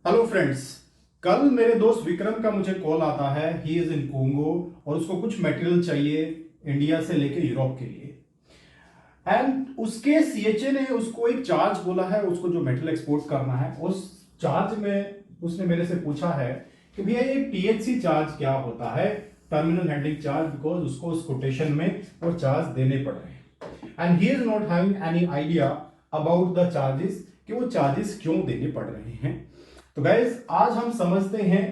Hello friends. कल मेरे दोस्त विक्रम का मुझे कॉल आता है। ही इज इन कोंगो और उसको कुछ मटेरियल चाहिए इंडिया से लेके यूरोप के लिए। एंड उसके सीएचए ने उसको एक चार्ज बोला है, उसको जो मेटल एक्सपोर्ट करना है उस चार्ज में उसने मेरे से पूछा है कि भैया ये टीएचसी चार्ज क्या होता है, टर्मिनल हैंडलिंग चार्ज, बिकॉज उसको उस कोटेशन में वो चार्ज देने पड़ रहे हैं and he is not having any idea about the charges कि वो चार्जेस क्यों देने पड़ रहे हैं। तो गाइज आज हम समझते हैं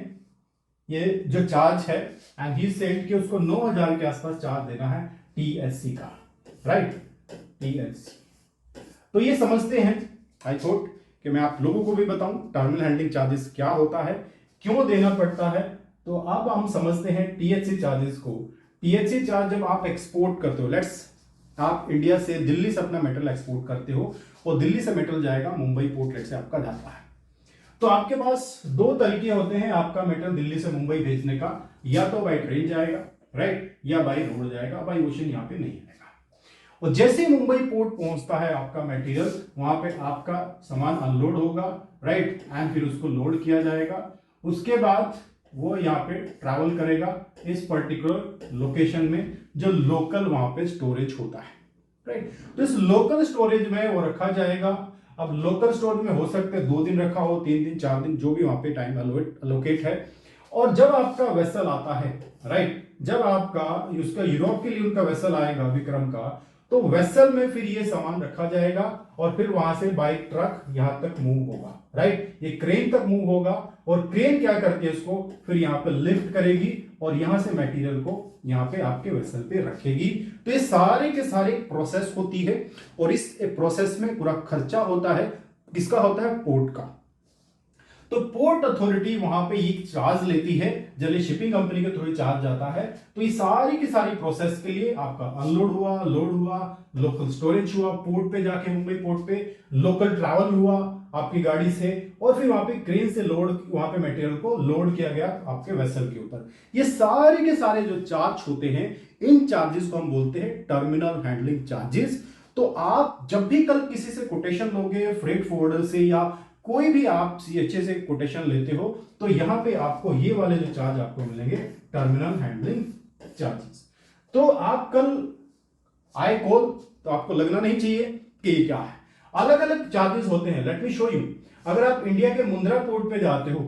ये जो चार्ज है एंड ही सेड कि उसको 9000 के आसपास चार्ज देना है टीएचसी का, राइट? टीएचसी तो ये समझते हैं। आई थॉट कि मैं आप लोगों को भी बताऊं टर्मिनल हैंडलिंग चार्जेस क्या होता है, क्यों देना पड़ता है। तो अब हम समझते हैं टीएचसी चार्जेस को। टीएचसी चार्ज जब आप एक्सपोर्ट करते हो, लेट्स आप इंडिया से दिल्ली से अपना मेटल एक्सपोर्ट करते हो और दिल्ली से मेटल जाएगा मुंबई पोर्ट से आपका जाता है, तो आपके पास दो तरीके होते हैं आपका मेटल दिल्ली से मुंबई भेजने का। या तो बाई ट्रेन जाएगा, राइट, या बाई रोड जाएगा। बाई ओशन यहाँ पे नहीं आएगा। और जैसे ही मुंबई पोर्ट पहुंचता है आपका मटेरियल, वहां पे आपका सामान अनलोड होगा, राइट, एंड फिर उसको लोड किया जाएगा। उसके बाद वो यहाँ पे ट्रैवल करेगा इस पर्टिकुलर लोकेशन में जो लोकल वहां पे स्टोरेज होता है, राइट। तो इस लोकल स्टोरेज में वो रखा जाएगा। अब लोकल स्टोरेज में हो सकते हैं 2 दिन रखा हो, 3 दिन, 4 दिन, जो भी वहां पे टाइम अलोकेट है। और जब आपका वेसल आता है, राइट, जब आपका उसका यूरोप के लिए उनका वेसल आएगा विक्रम का, तो वेसल में फिर ये सामान रखा जाएगा और फिर वहां से बाई ट्रक यहां तक मूव होगा, राइट। ये क्रेन तक मूव होगा और क्रेन क्या करती है इसको फिर यहां पे लिफ्ट करेगी और यहां से मटेरियल को यहां पे आपके वेसल पे रखेगी। तो ये सारे के सारे प्रोसेस होती है और इस प्रोसेस में पूरा खर्चा होता है। किसका होता है? पोर्ट का। तो पोर्ट अथॉरिटी वहां पे ये चार्ज लेती है, जब शिपिंग कंपनी के थ्रू चार्ज जाता है। तो ये सारी की सारी प्रोसेस के लिए आपका अनलोड हुआ, लोड हुआ, लोकल स्टोरेज हुआ, पोर्ट पे जाके मुंबई पोर्ट पे लोकल ट्रैवल हुआ आपकी गाड़ी से, और फिर वहां पे क्रेन से लोड, वहां पे मटेरियल को लोड किया गया आपके वेसल के ऊपर। ये सारे के सारे जो चार्ज होते हैं, इन चार्जेस को हम बोलते हैं टर्मिनल हैंडलिंग चार्जेस। तो आप जब भी कल किसी से कोटेशन लोगे, फ्रेट फॉरवर्डर से या कोई भी आप सीएचए से कोटेशन लेते हो, तो यहां पे आपको ये वाले जो चार्ज आपको मिलेंगे टर्मिनल हैंडलिंग चार्जेस। तो आप कल आए कॉल तो आपको लगना नहीं चाहिए कि ये क्या है। अलग अलग चार्जेस होते हैं। Let me show you. अगर आप इंडिया के मुंद्रा पोर्ट पे जाते हो,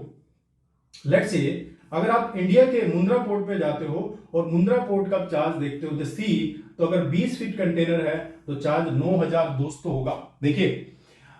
लेट्स से अगर आप इंडिया के मुंद्रा पोर्ट पे जाते हो और मुंद्रा पोर्ट का चार्ज देखते हो द सी, तो अगर 20 फीट कंटेनर है तो चार्ज 9200 होगा। देखिए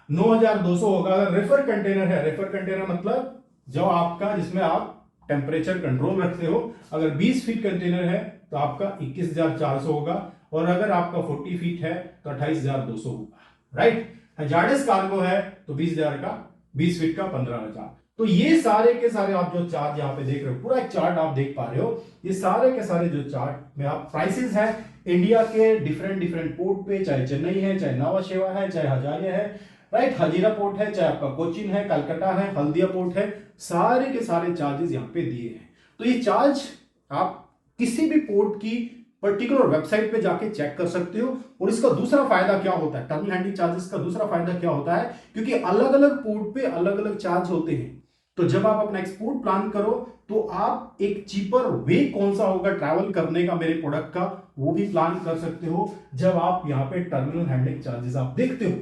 9200 होगा। अगर रेफर कंटेनर है, रेफर कंटेनर मतलब जो आपका जिसमें आप टेम्परेचर कंट्रोल रखते हो, अगर 20 फीट कंटेनर है तो आपका 21400 होगा। और अगर आपका 40 फीट है तो 28200 होगा, राइट। हजार्डस कार्गो है तो 20000 का, 20 फीट का 15000। तो ये सारे के सारे आप जो चार्ट यहाँ पे देख रहे हो, पूरा एक चार्ट आप देख पा रहे हो। ये सारे के सारे जो चार्ट में आप प्राइसेस है इंडिया के डिफरेंट डिफरेंट पोर्ट पे, चाहे चेन्नई है, चाहे नावा शेवा है, चाहे हजारिया है, राइट, हजीरा पोर्ट है, चाहे आपका कोचिन है, कलकत्ता है, हल्दिया पोर्ट है, सारे के सारे चार्जेस यहाँ पे दिए हैं। तो ये चार्ज आप किसी भी पोर्ट की पर्टिकुलर वेबसाइट पे जाके चेक कर सकते हो। और इसका दूसरा फायदा क्या होता है, टर्मिनल हैंडलिंग चार्जेस का दूसरा फायदा क्या होता है, क्योंकि अलग अलग पोर्ट पे अलग अलग चार्ज होते हैं। तो जब आप अपना एक्सपोर्ट प्लान करो तो आप एक चीपर वे कौन सा होगा ट्रैवल करने का मेरे प्रोडक्ट का, वो भी प्लान कर सकते हो जब आप यहाँ पे टर्मिनल हैंडलिंग चार्जेस आप देखते हो।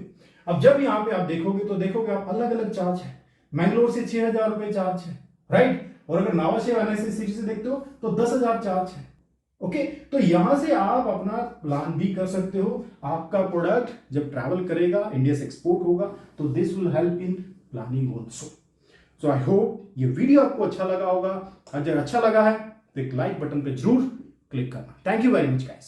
अब जब यहाँ पे आप देखोगे तो देखोगे आप अलग अलग चार्ज है। मैंगलोर से 6000 रुपए चार्ज है, राइट। और अगर नावा शेवा सिटी से देखते हो तो 10,000 चार्ज है। ओके, तो यहां से आप अपना प्लान भी कर सकते हो। आपका प्रोडक्ट जब ट्रैवल करेगा, इंडिया से एक्सपोर्ट होगा, तो this will help in planning also. So I hope ये वीडियो आपको अच्छा लगा होगा। अगर अच्छा लगा है तो एक लाइक बटन पे जरूर क्लिक करना। Thank you very much guys.